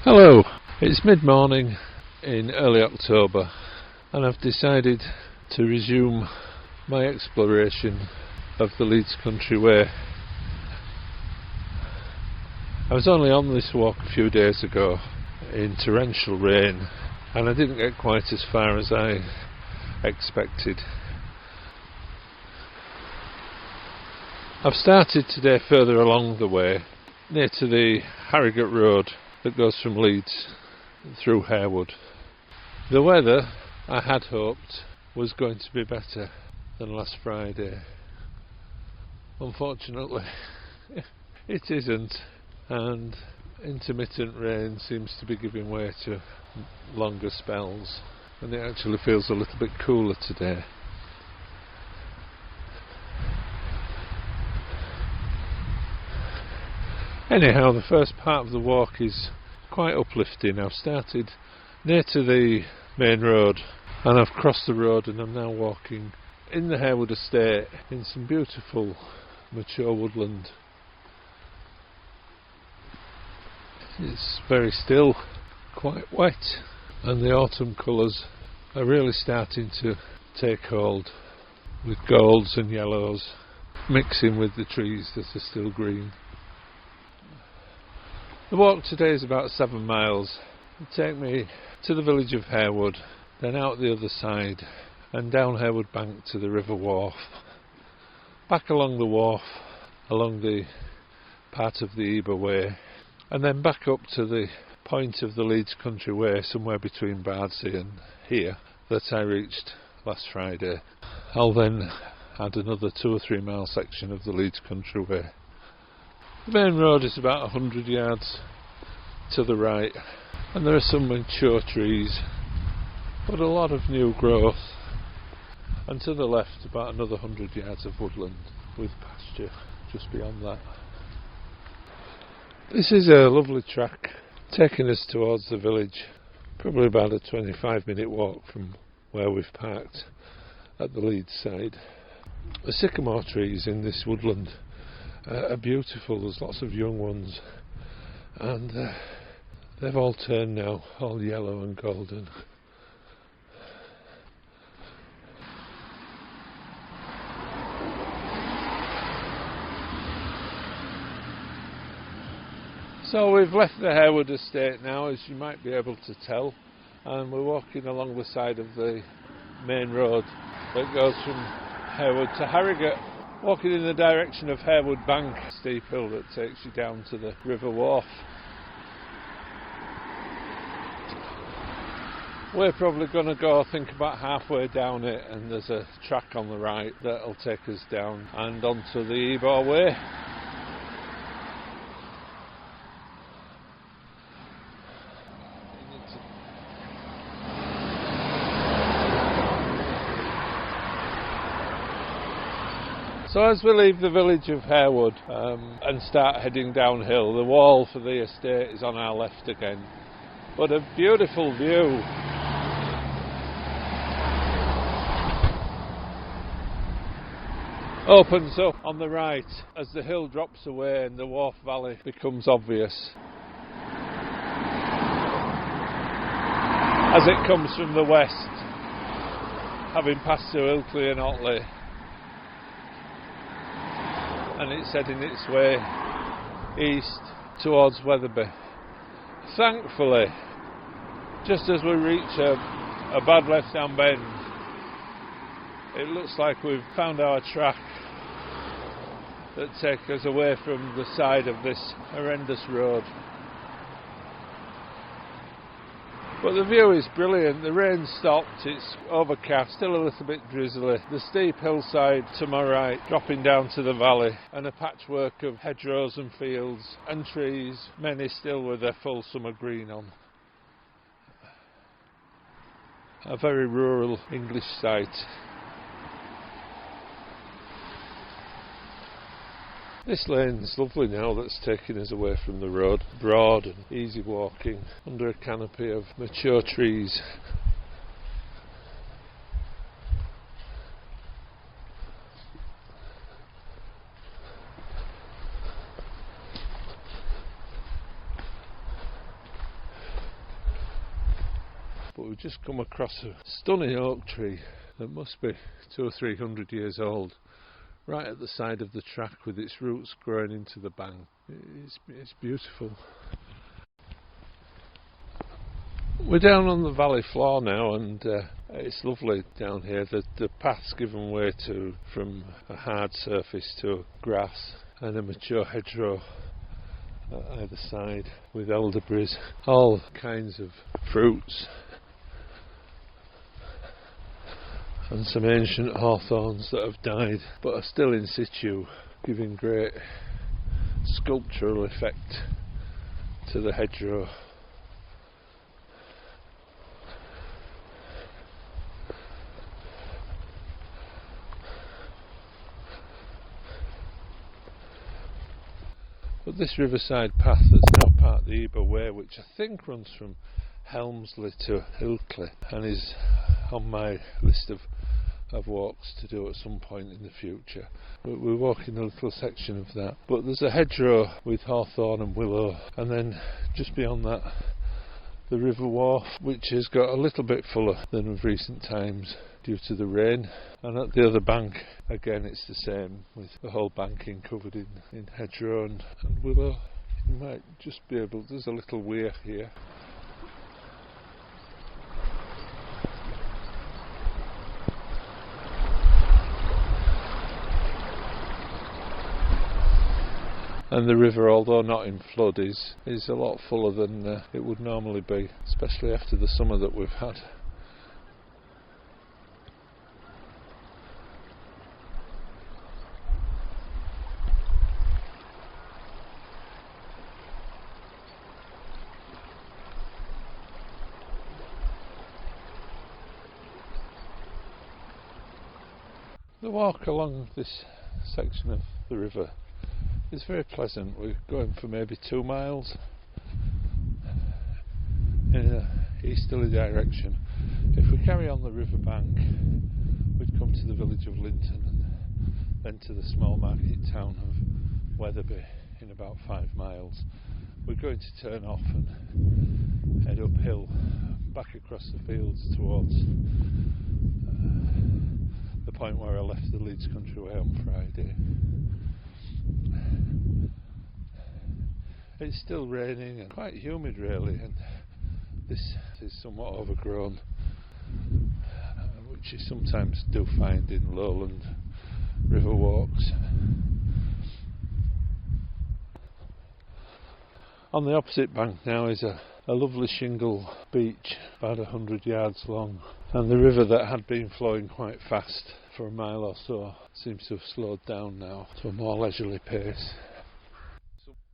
Hello, it's mid-morning in early October and I've decided to resume my exploration of the Leeds Country Way. I was only on this walk a few days ago in torrential rain and I didn't get quite as far as I expected. I've started today further along the way, near to the Harewood Road that goes from Leeds through Harewood. The weather, I had hoped, was going to be better than last Friday. Unfortunately, it isn't, and intermittent rain seems to be giving way to longer spells, and it actually feels a little bit cooler today. Anyhow, the first part of the walk is quite uplifting. I've started near to the main road and I've crossed the road and I'm now walking in the Harewood Estate in some beautiful mature woodland. It's very still, quite wet, and the autumn colours are really starting to take hold, with golds and yellows mixing with the trees that are still green. The walk today is about 7 miles. It'll take me to the village of Harewood, then out the other side and down Harewood Bank to the River Wharfe, back along the wharf, along the part of the Ebor Way, and then back up to the point of the Leeds Country Way, somewhere between Bardsey and here, that I reached last Friday. I'll then add another 2 or 3 mile section of the Leeds Country Way. The main road is about 100 yards to the right, and there are some mature trees, but a lot of new growth, and to the left about another 100 yards of woodland with pasture just beyond that. This is a lovely track taking us towards the village, probably about a 25-minute walk from where we've parked at the Leeds side. The sycamore trees in this woodland are beautiful. There's lots of young ones and they've all turned now, all yellow and golden. So we've left the Harewood Estate now, as you might be able to tell, and we're walking along the side of the main road that goes from Harewood to Harrogate, walking in the direction of Harewood Bank, a steep hill that takes you down to the River Wharfe. We're probably going to go, I think, about halfway down it, and there's a track on the right that'll take us down and onto the Ebor Way. So as we leave the village of Harewood and start heading downhill, the wall for the estate is on our left again. But a beautiful view. Opens up on the right as the hill drops away and the Wharfe Valley becomes obvious. As it comes from the west, having passed through Ilkley and Otley, and it's heading its way east towards Wetherby. Thankfully, just as we reach a bad left-hand bend, it looks like we've found our track that takes us away from the side of this horrendous road. But the view is brilliant. The rain stopped, it's overcast, still a little bit drizzly. The steep hillside to my right, dropping down to the valley, and a patchwork of hedgerows and fields and trees, many still with their full summer green on. A very rural English site. This lane's lovely now, that's taking us away from the road, broad and easy walking under a canopy of mature trees. we've just come across a stunning oak tree that must be 200 or 300 years old, right at the side of the track with its roots growing into the bank. It's beautiful. We're down on the valley floor now, and it's lovely down here. The path's given way from a hard surface to grass and a mature hedgerow at either side with elderberries, all kinds of fruits, and some ancient hawthorns that have died but are still in situ, giving great sculptural effect to the hedgerow. But this Riverside path that's now part of the Ebor Way, which I think runs from Helmsley to Ilkley and is on my list of walks to do at some point in the future. We're walking a little section of that. But there's a hedgerow with hawthorn and willow, and then just beyond that the River Wharfe, which has got a little bit fuller than of recent times due to the rain. And at the other bank, again, it's the same, with the whole banking covered in hedgerow and willow. You might just be able, there's a little weir here. And the river, although not in flood, is a lot fuller than it would normally be, especially after the summer that we've had. The walk along this section of the river is very pleasant. We're going for maybe 2 miles in an easterly direction. If we carry on the river bank, we'd come to the village of Linton and then to the small market town of Wetherby in about 5 miles. We're going to turn off and head uphill back across the fields towards the point where I left the Leeds Country Way on Friday. It's still raining and quite humid really, and this is somewhat overgrown, which you sometimes do find in lowland river walks. On the opposite bank now is a lovely shingle beach about 100 yards long, and the river that had been flowing quite fast for a mile or so seems to have slowed down now to a more leisurely pace.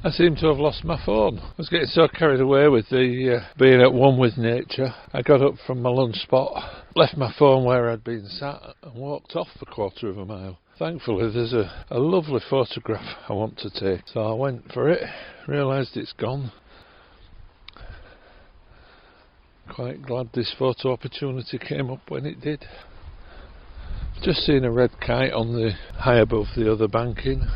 I seem to have lost my phone. I was getting so carried away with the being at one with nature. I got up from my lunch spot, left my phone where I'd been sat and walked off the 1/4 of a mile. Thankfully there's a lovely photograph I want to take, so I went for it, realised it's gone. Quite glad this photo opportunity came up when it did. Just seen a red kite on the high above the other banking.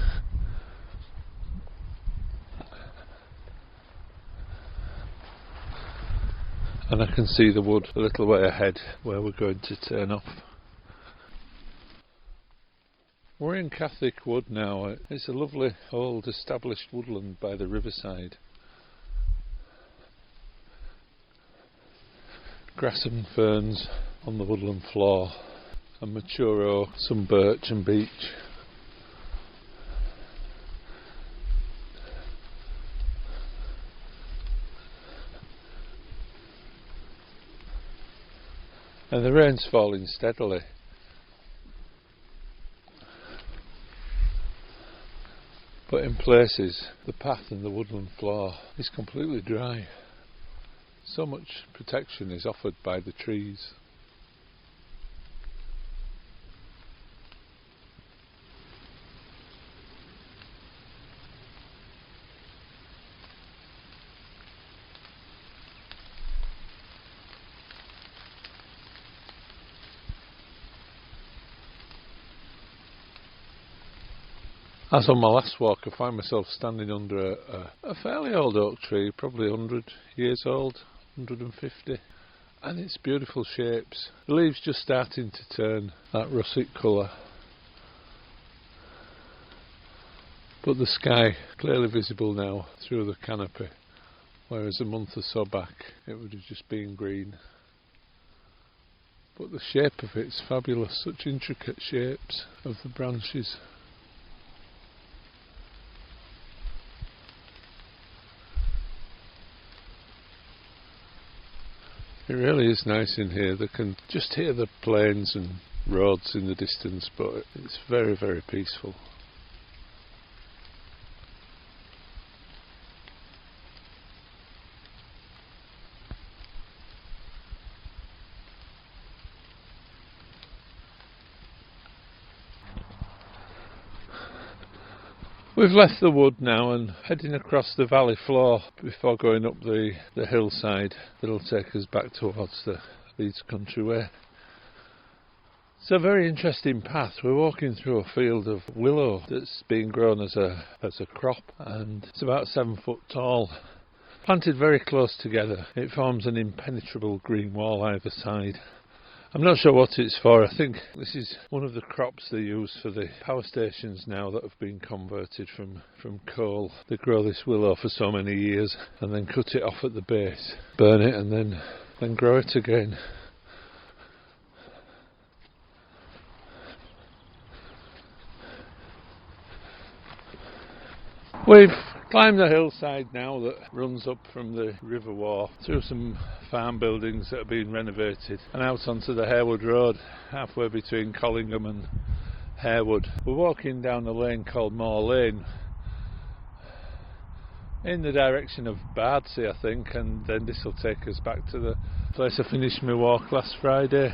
And I can see the wood a little way ahead where we're going to turn off. We're in Catholic Wood now. It's a lovely old established woodland by the riverside. Grass and ferns on the woodland floor, and mature oak, some birch and beech. And the rain's falling steadily. But in places the path and the woodland floor is completely dry. So much protection is offered by the trees. As on my last walk, I find myself standing under a fairly old oak tree, probably 100 years old, 150. and it's beautiful shapes. The leaves just starting to turn that russet colour, but the sky clearly visible now through the canopy, whereas a month or so back it would have just been green. But the shape of it's fabulous, such intricate shapes of the branches. It really is nice in here. They can just hear the plains and roads in the distance, but it's very, very peaceful. We've left the wood now and heading across the valley floor before going up the hillside that'll take us back towards the Leeds Country Way. It's a very interesting path. We're walking through a field of willow that's been grown as a crop, and it's about 7 foot tall. Planted very close together, it forms an impenetrable green wall either side. I'm not sure what it's for. I think this is one of the crops they use for the power stations now that have been converted from coal. They grow this willow for so many years and then cut it off at the base, burn it and then grow it again. We've climbed the hillside now that runs up from the River Wharfe through some farm buildings that have been renovated and out onto the Harewood Road, halfway between Collingham and Harewood. We're walking down a lane called Moor Lane in the direction of Bardsey, I think, and then this will take us back to the place I finished my walk last Friday.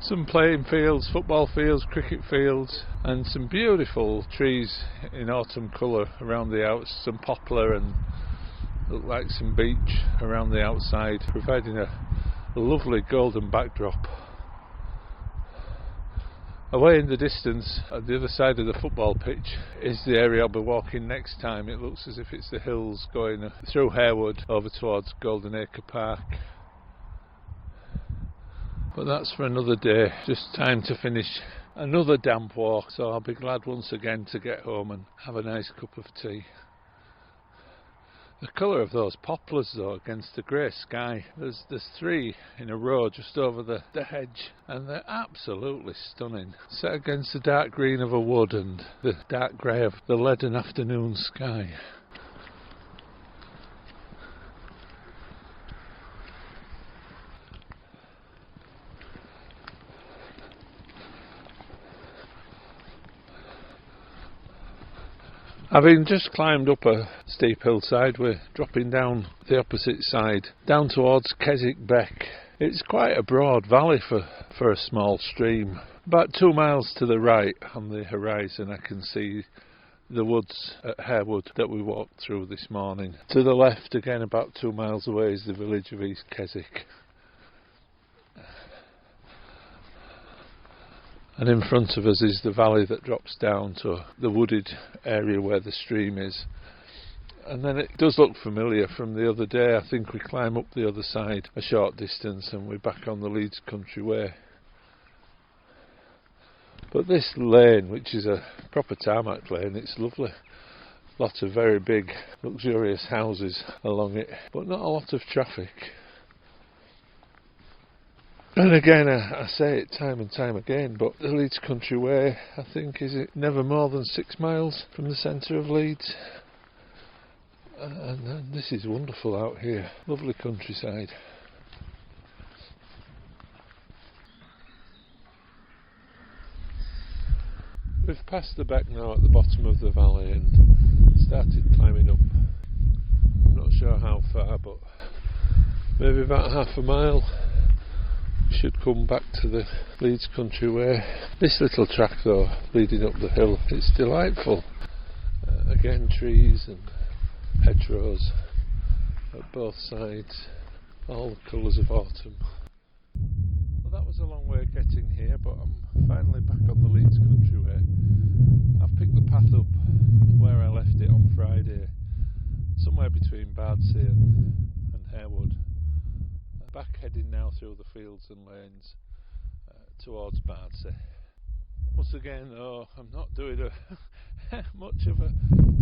Some playing fields, football fields, cricket fields, and some beautiful trees in autumn colour around the outs, some poplar and look like some beech around the outside, providing a lovely golden backdrop. Away in the distance, at the other side of the football pitch, is the area I'll be walking next time. It looks as if it's the hills going through Harewood over towards Golden Acre Park. But that's for another day. Just time to finish another damp walk, so I'll be glad once again to get home and have a nice cup of tea. The colour of those poplars though against the grey sky, there's 3 in a row just over the hedge, and they're absolutely stunning, set against the dark green of a wood and the dark grey of the leaden afternoon sky. Having just climbed up a steep hillside, we're dropping down the opposite side, down towards Keswick Beck. It's quite a broad valley for a small stream. About 2 miles to the right on the horizon I can see the woods at Harewood that we walked through this morning. To the left, again about 2 miles away, is the village of East Keswick. And in front of us is the valley that drops down to the wooded area where the stream is. And then it does look familiar from the other day. I think we climb up the other side a short distance and we're back on the Leeds Country Way. But this lane, which is a proper tarmac lane, it's lovely. Lots of very big, luxurious houses along it, but not a lot of traffic. And again, I say it time and time again, but the Leeds Country Way, I think, is it never more than 6 miles from the centre of Leeds. And this is wonderful out here, lovely countryside. We've passed the beck now at the bottom of the valley and started climbing up. I'm not sure how far, but maybe about half a mile. Should come back to the Leeds Country Way. This little track though, leading up the hill, it's delightful. Again, trees and hedgerows at both sides, all the colours of autumn. Well, that was a long way getting here, but I'm finally back on the Leeds Country Way. I've picked the path up where I left it on Friday, somewhere right between Bardsea and Harewood. Back heading now through the fields and lanes towards Bardsea. Once again though, I'm not doing much of a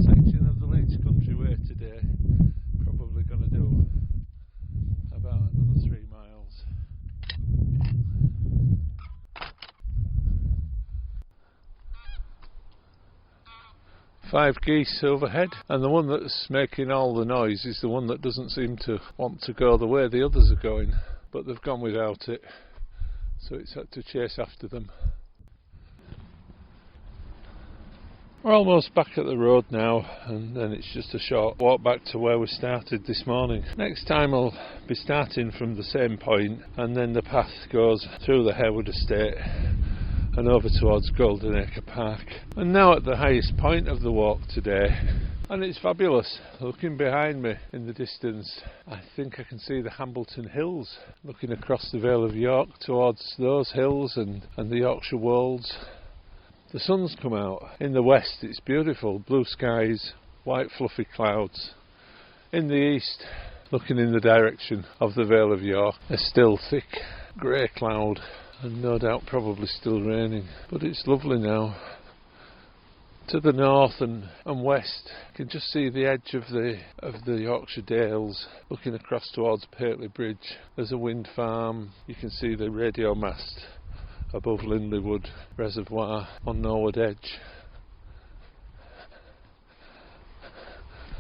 section of the Leeds Country Way today. Probably going to do about another 3 miles. Five geese overhead, and the one that's making all the noise is the one that doesn't seem to want to go the way the others are going, but they've gone without it, so it's had to chase after them. We're almost back at the road now, and then it's just a short walk back to where we started this morning. Next time I'll be starting from the same point, and then the path goes through the Harewood Estate and over towards Golden Acre Park. And now at the highest point of the walk today, and it's fabulous. Looking behind me in the distance, I think I can see the Hambleton Hills, looking across the Vale of York towards those hills and the Yorkshire Wolds. The sun's come out. In the west it's beautiful, blue skies, white fluffy clouds. In the east, looking in the direction of the Vale of York, a still thick grey cloud, and no doubt probably still raining, but it's lovely now. To the north and west, you can just see the edge of the Yorkshire Dales, looking across towards Pateley Bridge. There's a wind farm. You can see the radio mast above Lindleywood Reservoir on Norwood Edge.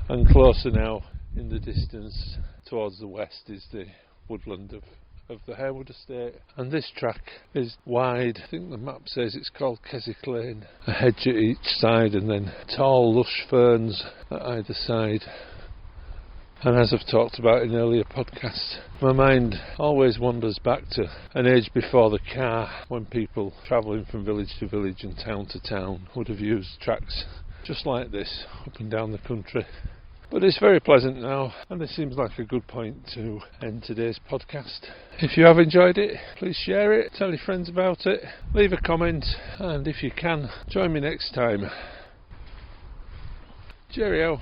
And closer now in the distance towards the west is the woodland of the Harewood Estate, and this track is wide. I think the map says it's called Keswick Lane. A hedge at each side and then tall lush ferns at either side. And as I've talked about in earlier podcasts, my mind always wanders back to an age before the car, when people travelling from village to village and town to town would have used tracks just like this up and down the country. But it's very pleasant now, and this seems like a good point to end today's podcast. If you have enjoyed it, please share it, tell your friends about it, leave a comment, and if you can, join me next time. Cheerio.